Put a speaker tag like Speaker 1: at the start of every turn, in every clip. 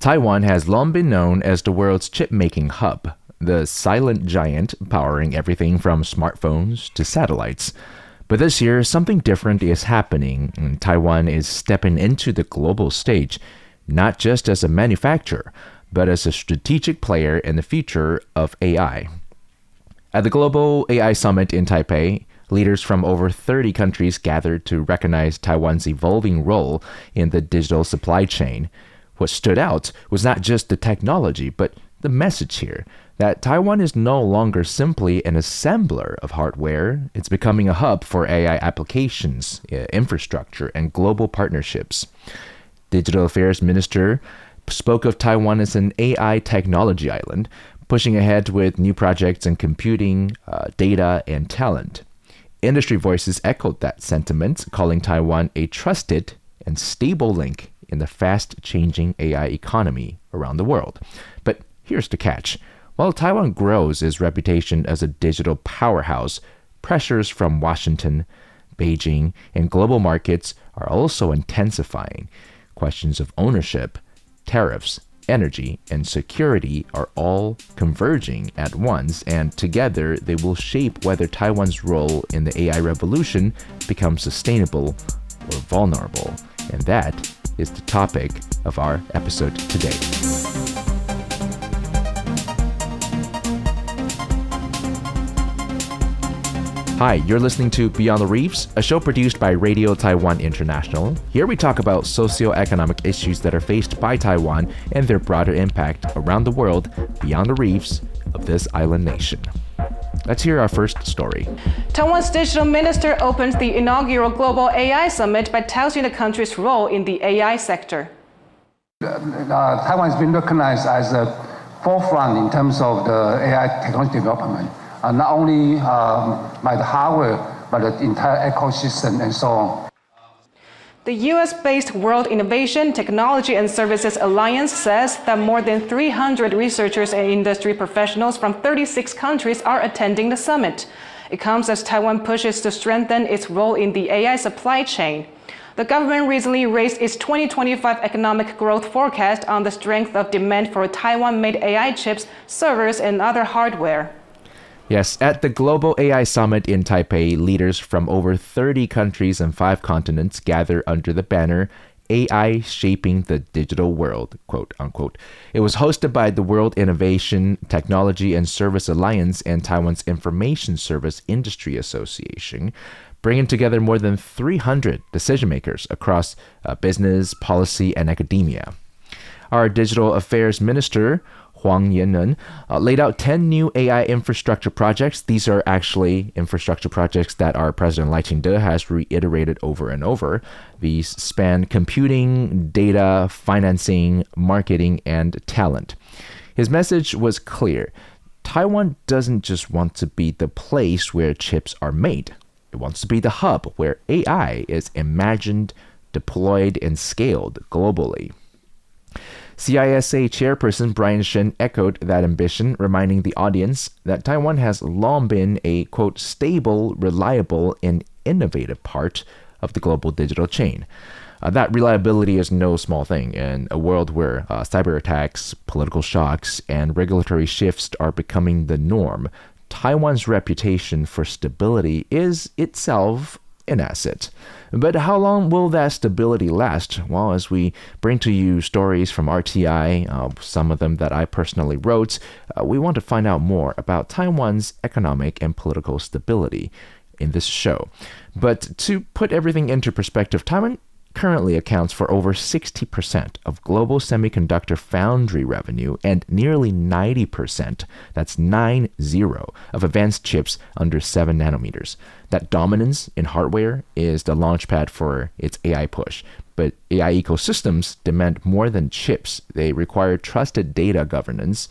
Speaker 1: Taiwan has long been known as the world's chip-making hub, the silent giant powering everything from smartphones to satellites. But this year, something different is happening, and Taiwan is stepping into the global stage, not just as a manufacturer, but as a strategic player in the future of AI. At the Global AI Summit in Taipei, leaders from over 30 countries gathered to recognize Taiwan's evolving role in the digital supply chain. What stood out was not just the technology, but the message here, that Taiwan is no longer simply an assembler of hardware. It's becoming a hub for AI applications, infrastructure, and global partnerships. Digital Affairs Minister spoke of Taiwan as an AI technology island, pushing ahead with new projects in computing, data, and talent. Industry voices echoed that sentiment, calling Taiwan a trusted and stable link in the fast-changing AI economy around the world. But here's the catch. While Taiwan grows its reputation as a digital powerhouse, pressures from Washington, Beijing, and global markets are also intensifying. Questions of ownership, tariffs, energy, and security are all converging at once, and together they will shape whether Taiwan's role in the AI revolution becomes sustainable or vulnerable. And that is the topic of our episode today. Hi, you're listening to Beyond the Reefs, a show produced by Radio Taiwan International. Here we talk about socioeconomic issues that are faced by Taiwan and their broader impact around the world beyond the reefs of this island nation. Let's hear our first story.
Speaker 2: Taiwan's digital minister opens the inaugural Global AI Summit by touting the country's role in the AI sector.
Speaker 3: Taiwan has been recognized as a forefront in terms of the AI technology development. Not only by the hardware, but the entire ecosystem and so on.
Speaker 2: The US-based World Innovation, Technology and Services Alliance says that more than 300 researchers and industry professionals from 36 countries are attending the summit. It comes as Taiwan pushes to strengthen its role in the AI supply chain. The government recently raised its 2025 economic growth forecast on the strength of demand for Taiwan-made AI chips, servers, and other hardware.
Speaker 1: Yes, at the Global AI Summit in Taipei, leaders from over 30 countries and 5 continents gather under the banner AI Shaping the Digital World, quote unquote. It was hosted by the World Innovation, Technology and Service Alliance and Taiwan's Information Service Industry Association, bringing together more than 300 decision makers across business, policy, and academia. Our Digital Affairs Minister, Huang laid out 10 new AI infrastructure projects. These are actually infrastructure projects that our President Lai Ching-te has reiterated over and over. These span computing, data, financing, marketing, and talent. His message was clear. Taiwan doesn't just want to be the place where chips are made. It wants to be the hub where AI is imagined, deployed, and scaled globally. CISA chairperson Brian Shen echoed that ambition, reminding the audience that Taiwan has long been a, quote, stable, reliable, and innovative part of the global digital chain. That reliability is no small thing in a world where cyber attacks, political shocks, and regulatory shifts are becoming the norm. Taiwan's reputation for stability is itself an asset. But how long will that stability last? Well, as we bring to you stories from RTI, some of them that I personally wrote, we want to find out more about Taiwan's economic and political stability in this show. But to put everything into perspective, Taiwan currently accounts for over 60% of global semiconductor foundry revenue and nearly 90%, that's 90, of advanced chips under 7 nanometers. That dominance in hardware is the launchpad for its AI push. But AI ecosystems demand more than chips. They require trusted data governance,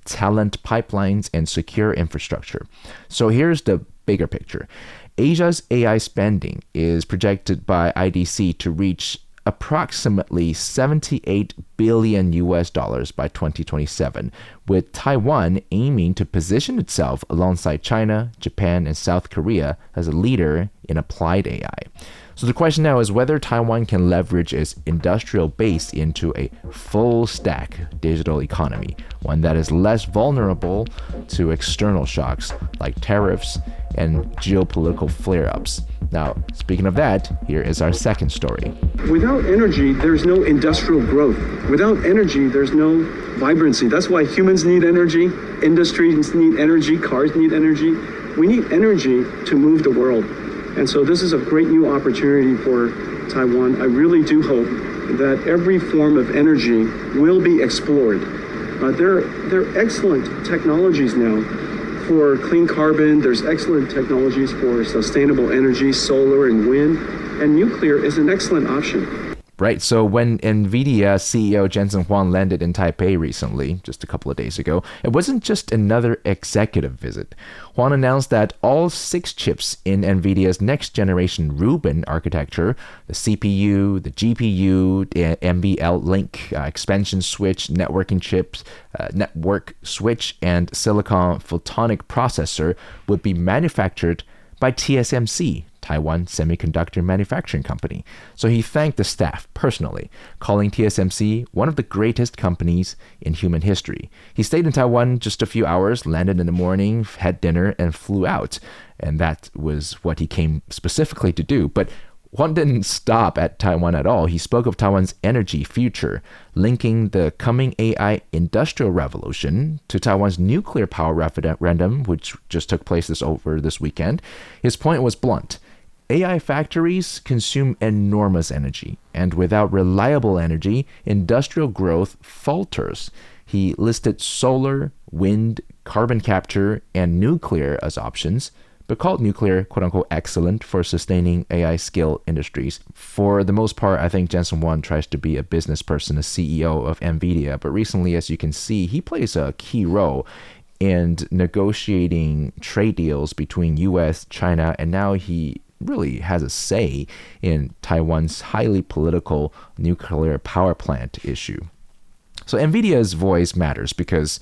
Speaker 1: talent pipelines, and secure infrastructure. So here's the bigger picture. Asia's AI spending is projected by IDC to reach approximately $78 billion by 2027, with Taiwan aiming to position itself alongside China, Japan, and South Korea as a leader in applied AI. So the question now is whether Taiwan can leverage its industrial base into a full stack digital economy, one that is less vulnerable to external shocks like tariffs and geopolitical flare-ups. Now, speaking of that, here is our second story.
Speaker 4: Without energy, there's no industrial growth. Without energy, there's no vibrancy. That's why humans need energy, industries need energy, cars need energy. We need energy to move the world. And so this is a great new opportunity for Taiwan. I really do hope that every form of energy will be explored. There are excellent technologies now for clean carbon. There's excellent technologies for sustainable energy, solar and wind, and nuclear is an excellent option.
Speaker 1: Right, so when Nvidia CEO Jensen Huang landed in Taipei recently, just a couple of days ago, it wasn't just another executive visit. Huang announced that all 6 chips in Nvidia's next-generation Rubin architecture, the CPU, the GPU, the MBL link, expansion switch, networking chips, network switch, and silicon photonic processor would be manufactured by TSMC, Taiwan Semiconductor Manufacturing Company. So he thanked the staff personally, calling TSMC one of the greatest companies in human history. He stayed in Taiwan just a few hours, landed in the morning, had dinner, and flew out. And that was what he came specifically to do. But Huang didn't stop at Taiwan at all. He spoke of Taiwan's energy future, linking the coming AI industrial revolution to Taiwan's nuclear power referendum, which just took place this weekend. His point was blunt. AI factories consume enormous energy, and without reliable energy, industrial growth falters. He listed solar, wind, carbon capture, and nuclear as options, but called nuclear, quote-unquote, excellent for sustaining AI-scale industries. For the most part, I think Jensen Huang tries to be a business person, a CEO of Nvidia, but recently, as you can see, he plays a key role in negotiating trade deals between US, China, and now he really has a say in Taiwan's highly political nuclear power plant issue. So Nvidia's voice matters because,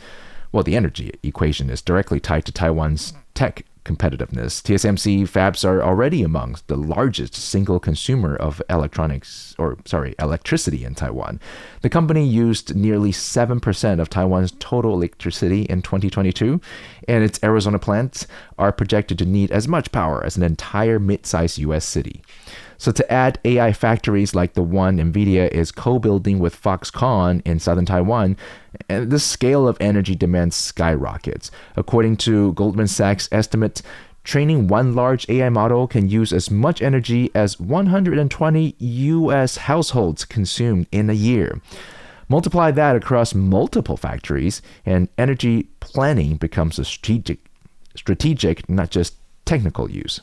Speaker 1: well, the energy equation is directly tied to Taiwan's tech competitiveness. TSMC fabs are already among the largest single consumer of electricity in Taiwan. The company used nearly 7% of Taiwan's total electricity in 2022, and its Arizona plants are projected to need as much power as an entire mid-sized US city. So to add AI factories like the one Nvidia is co-building with Foxconn in southern Taiwan, the scale of energy demand skyrockets. According to Goldman Sachs estimates, training one large AI model can use as much energy as 120 US households consumed in a year. Multiply that across multiple factories, and energy planning becomes a strategic, not just technical use.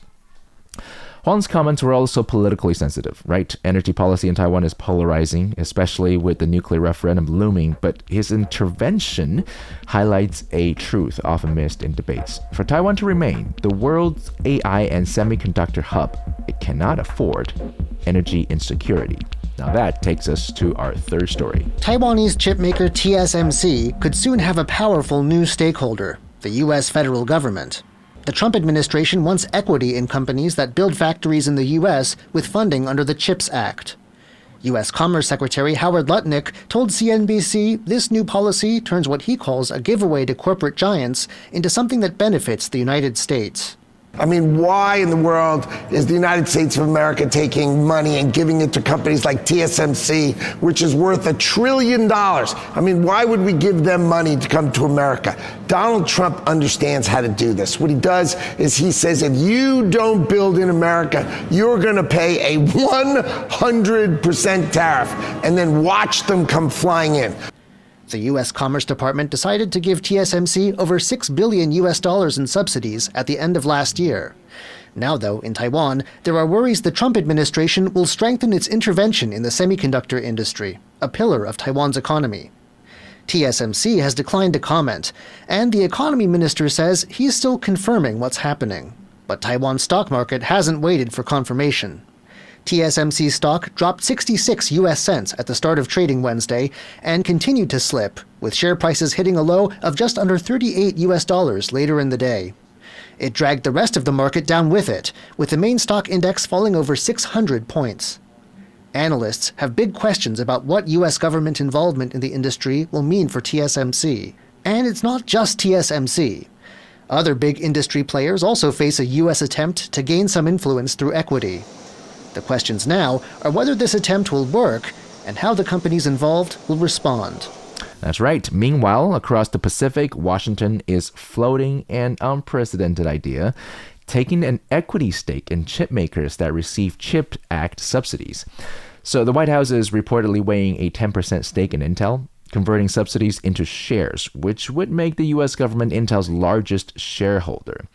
Speaker 1: Huang's comments were also politically sensitive, right? Energy policy in Taiwan is polarizing, especially with the nuclear referendum looming, but his intervention highlights a truth often missed in debates. For Taiwan to remain the world's AI and semiconductor hub, it cannot afford energy insecurity. Now that takes us to our third story.
Speaker 5: Taiwanese chipmaker TSMC could soon have a powerful new stakeholder, the U.S. federal government. The Trump administration wants equity in companies that build factories in the U.S. with funding under the CHIPS Act. U.S. Commerce Secretary Howard Lutnick told CNBC this new policy turns what he calls a giveaway to corporate giants into something that benefits the United States.
Speaker 6: I mean, why in the world is the United States of America taking money and giving it to companies like TSMC, which is worth $1 trillion? I mean, why would we give them money to come to America? Donald Trump understands how to do this. What he does is he says, if you don't build in America, you're going to pay a 100% tariff, and then watch them come flying in.
Speaker 5: The U.S. Commerce Department decided to give TSMC over $6 billion in subsidies at the end of last year. Now, though, in Taiwan, there are worries the Trump administration will strengthen its intervention in the semiconductor industry, a pillar of Taiwan's economy. TSMC has declined to comment, and the economy minister says he's still confirming what's happening. But Taiwan's stock market hasn't waited for confirmation. TSMC stock dropped 66 US cents at the start of trading Wednesday and continued to slip, with share prices hitting a low of just under $38 later in the day. It dragged the rest of the market down with it, with the main stock index falling over 600 points. Analysts have big questions about what U.S. government involvement in the industry will mean for TSMC. And it's not just TSMC. Other big industry players also face a U.S. attempt to gain some influence through equity. The questions now are whether this attempt will work and how the companies involved will respond.
Speaker 1: That's right. Meanwhile, across the Pacific, Washington is floating an unprecedented idea, taking an equity stake in chip makers that receive CHIPS Act subsidies. So the White House is reportedly weighing a 10% stake in Intel, converting subsidies into shares, which would make the U.S. government Intel's largest shareholder.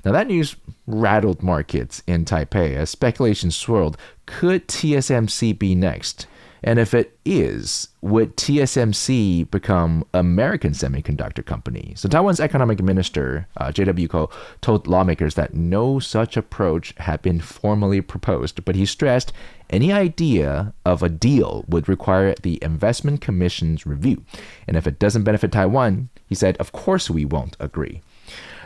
Speaker 1: Now, that news rattled markets in Taipei as speculation swirled. Could TSMC be next? And if it is, would TSMC become American semiconductor company? So Taiwan's economic minister, J.W. Ko, told lawmakers that no such approach had been formally proposed, but he stressed any idea of a deal would require the Investment Commission's review. And if it doesn't benefit Taiwan, he said, of course we won't agree.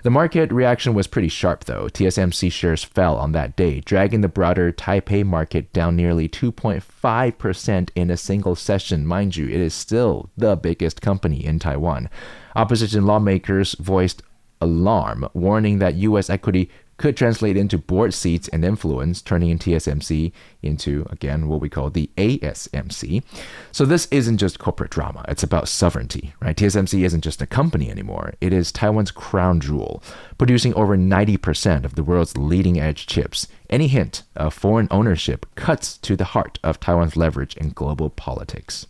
Speaker 1: The market reaction was pretty sharp, though. TSMC shares fell on that day, dragging the broader Taipei market down nearly 2.5% in a single session. Mind you, it is still the biggest company in Taiwan. Opposition lawmakers voiced alarm, warning that U.S. equity could translate into board seats and influence, turning TSMC into, again, what we call the ASMC. So this isn't just corporate drama. It's about sovereignty, right? TSMC isn't just a company anymore. It is Taiwan's crown jewel, producing over 90% of the world's leading-edge chips. Any hint of foreign ownership cuts to the heart of Taiwan's leverage in global politics.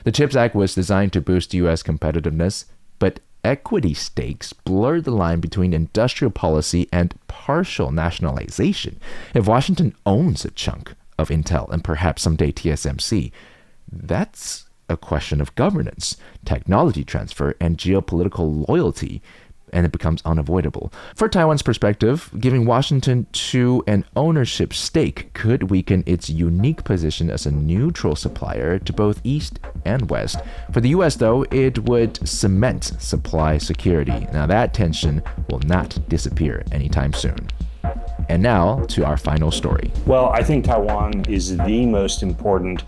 Speaker 1: The CHIPS Act was designed to boost U.S. competitiveness, but equity stakes blur the line between industrial policy and partial nationalization. If Washington owns a chunk of Intel and perhaps someday TSMC, that's a question of governance, technology transfer, and geopolitical loyalty, and it becomes unavoidable. For Taiwan's perspective, giving Washington an ownership stake could weaken its unique position as a neutral supplier to both East and West. For the U.S., though, it would cement supply security. Now, that tension will not disappear anytime soon. And now to our final story.
Speaker 7: Well, I think Taiwan is the most important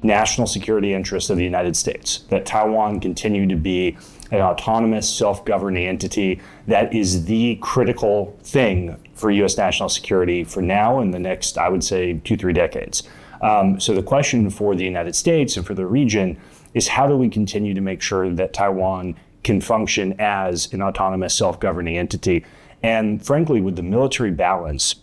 Speaker 7: national security interest of the United States, that Taiwan continue to be an autonomous, self-governing entity that is the critical thing for U.S. national security for now and the next, I would say, 2-3 decades. So the question for the United States and for the region is how do we continue to make sure that Taiwan can function as an autonomous, self-governing entity? And frankly, with the military balance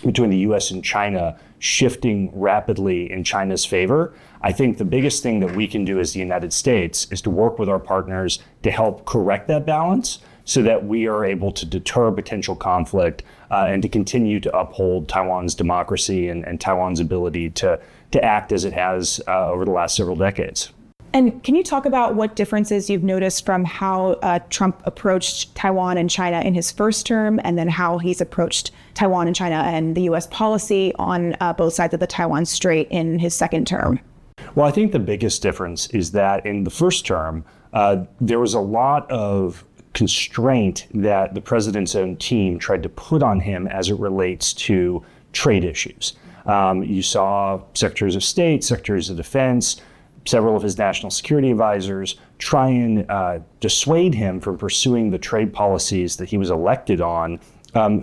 Speaker 7: between the U.S. and China shifting rapidly in China's favor, I think the biggest thing that we can do as the United States is to work with our partners to help correct that balance so that we are able to deter potential conflict and to continue to uphold Taiwan's democracy and Taiwan's ability to act as it has over the last several decades.
Speaker 8: And can you talk about what differences you've noticed from how Trump approached Taiwan and China in his first term, and then how he's approached Taiwan and China and the U.S. policy on both sides of the Taiwan Strait in his second term?
Speaker 7: Well, I think the biggest difference is that in the first term, there was a lot of constraint that the president's own team tried to put on him as it relates to trade issues. You saw secretaries of state, secretaries of defense, several of his national security advisors try and dissuade him from pursuing the trade policies that he was elected on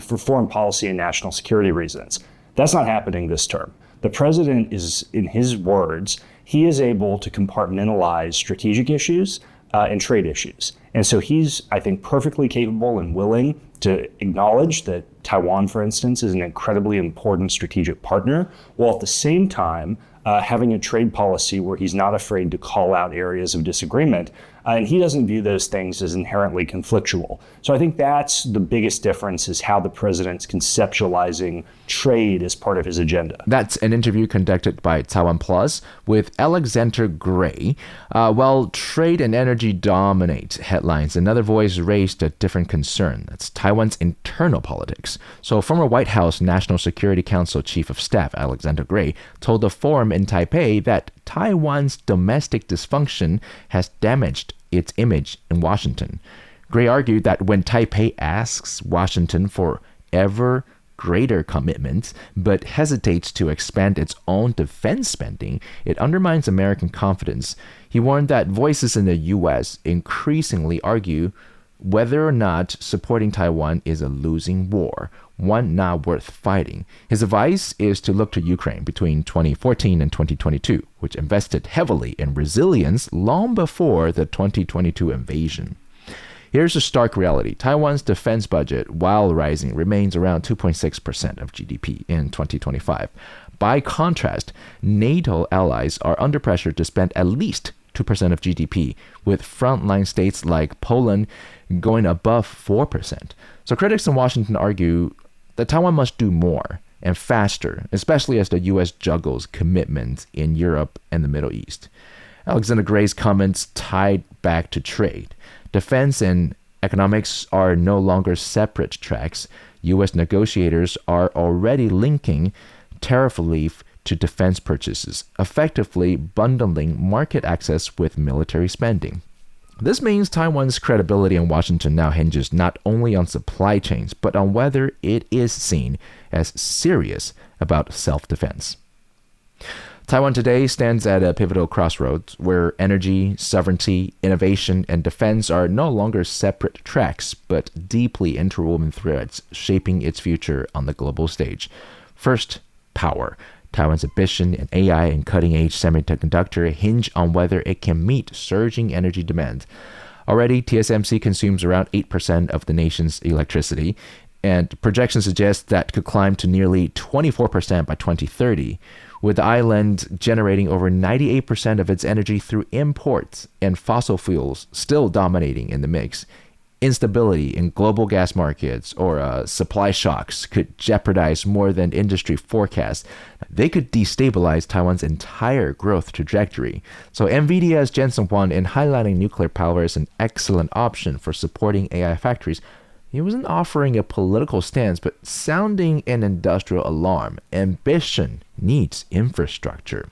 Speaker 7: for foreign policy and national security reasons. That's not happening this term. The president is, in his words, he is able to compartmentalize strategic issues and trade issues. And so he's, I think, perfectly capable and willing to acknowledge that Taiwan, for instance, is an incredibly important strategic partner, while at the same time having a trade policy where he's not afraid to call out areas of disagreement. And he doesn't view those things as inherently conflictual. So I think that's the biggest difference, is how the president's conceptualizing trade as part of his agenda.
Speaker 1: That's an interview conducted by Taiwan Plus with Alexander Gray. While trade and energy dominate headlines, another voice raised a different concern. That's Taiwan's internal politics. So former White House National Security Council Chief of Staff Alexander Gray told the forum in Taipei that Taiwan's domestic dysfunction has damaged its image in Washington. Gray argued that when Taipei asks Washington for ever greater commitments, but hesitates to expand its own defense spending, it undermines American confidence. He warned that voices in the U.S. increasingly argue whether or not supporting Taiwan is a losing war, one not worth fighting. His advice is to look to Ukraine between 2014 and 2022, which invested heavily in resilience long before the 2022 invasion. Here's a stark reality. Taiwan's defense budget, while rising, remains around 2.6% of GDP in 2025. By contrast, NATO allies are under pressure to spend at least 2% of GDP, with frontline states like Poland going above 4%. So critics in Washington argue that Taiwan must do more and faster, especially as the U.S. juggles commitments in Europe and the Middle East. Alexander Gray's comments tied back to trade. Defense and economics are no longer separate tracks. U.S. negotiators are already linking tariff relief to defense purchases, effectively bundling market access with military spending. This means Taiwan's credibility in Washington now hinges not only on supply chains, but on whether it is seen as serious about self-defense. Taiwan today stands at a pivotal crossroads where energy, sovereignty, innovation, and defense are no longer separate tracks, but deeply interwoven threads shaping its future on the global stage. First, power. Taiwan's ambition in AI and cutting-edge semiconductor hinge on whether it can meet surging energy demand. Already, TSMC consumes around 8% of the nation's electricity, and projections suggest that could climb to nearly 24% by 2030, with the island generating over 98% of its energy through imports and fossil fuels still dominating in the mix. Instability in global gas markets or supply shocks could jeopardize more than industry forecasts. They could destabilize Taiwan's entire growth trajectory. So Nvidia's Jensen Huang, in highlighting nuclear power as an excellent option for supporting AI factories, he wasn't offering a political stance, but sounding an industrial alarm. Ambition needs infrastructure.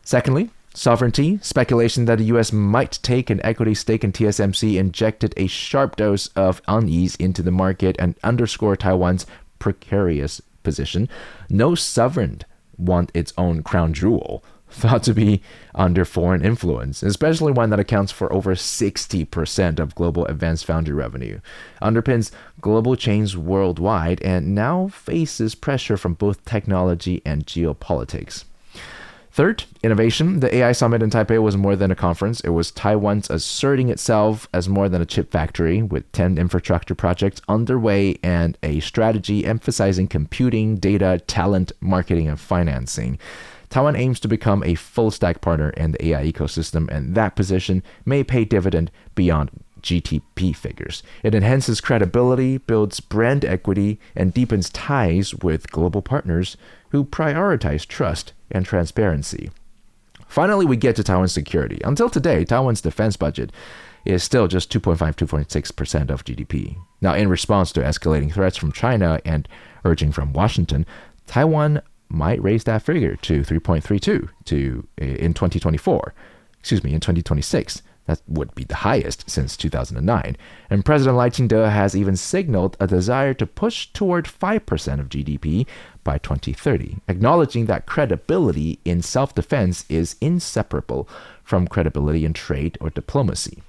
Speaker 1: Secondly, sovereignty. Speculation that the U.S. might take an equity stake in TSMC injected a sharp dose of unease into the market and underscored Taiwan's precarious position. No sovereign wants its own crown jewel, thought to be under foreign influence, especially one that accounts for over 60% of global advanced foundry revenue, underpins global chains worldwide, and now faces pressure from both technology and geopolitics. Third, innovation. The AI summit in Taipei was more than a conference. It was Taiwan's asserting itself as more than a chip factory, with 10 infrastructure projects underway and a strategy emphasizing computing, data, talent, marketing, and financing. Taiwan aims to become a full-stack partner in the AI ecosystem, and that position may pay dividend beyond GDP figures. It enhances credibility, builds brand equity, and deepens ties with global partners who prioritize trust and transparency. Finally, we get to Taiwan's security. Until today, Taiwan's defense budget is still just 2.6% of GDP. Now, in response to escalating threats from China and urging from Washington, Taiwan might raise that figure to 3.32 in 2026. That would be the highest since 2009. And President Lai Ching-te has even signaled a desire to push toward 5% of GDP by 2030, acknowledging that credibility in self-defense is inseparable from credibility in trade or diplomacy.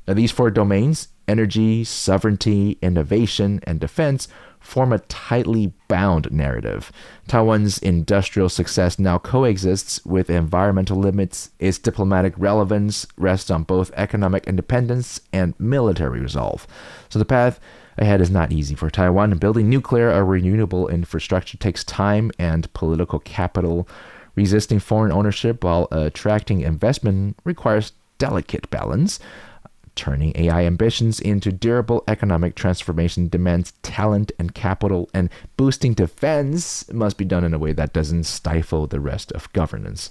Speaker 1: Now, these four domains, energy, sovereignty, innovation, and defense, form a tightly bound narrative. Taiwan's industrial success now coexists with environmental limits. Its diplomatic relevance rests on both economic independence and military resolve. So the path ahead is not easy for Taiwan. Building nuclear or renewable infrastructure takes time and political capital. Resisting foreign ownership while attracting investment requires delicate balance. Turning AI ambitions into durable economic transformation demands talent and capital, and boosting defense must be done in a way that doesn't stifle the rest of governance.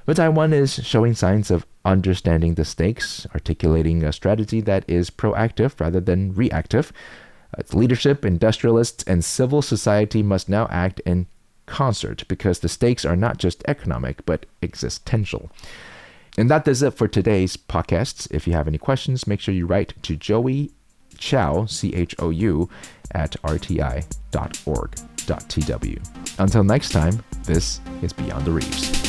Speaker 1: But Taiwan is showing signs of understanding the stakes, articulating a strategy that is proactive rather than reactive. Its leadership, industrialists, and civil society must now act in concert because the stakes are not just economic but existential. And that does it for today's podcasts. If you have any questions, make sure you write to Joey Chou, CHOU, at rti.org.tw. Until next time, this is Beyond the Reefs.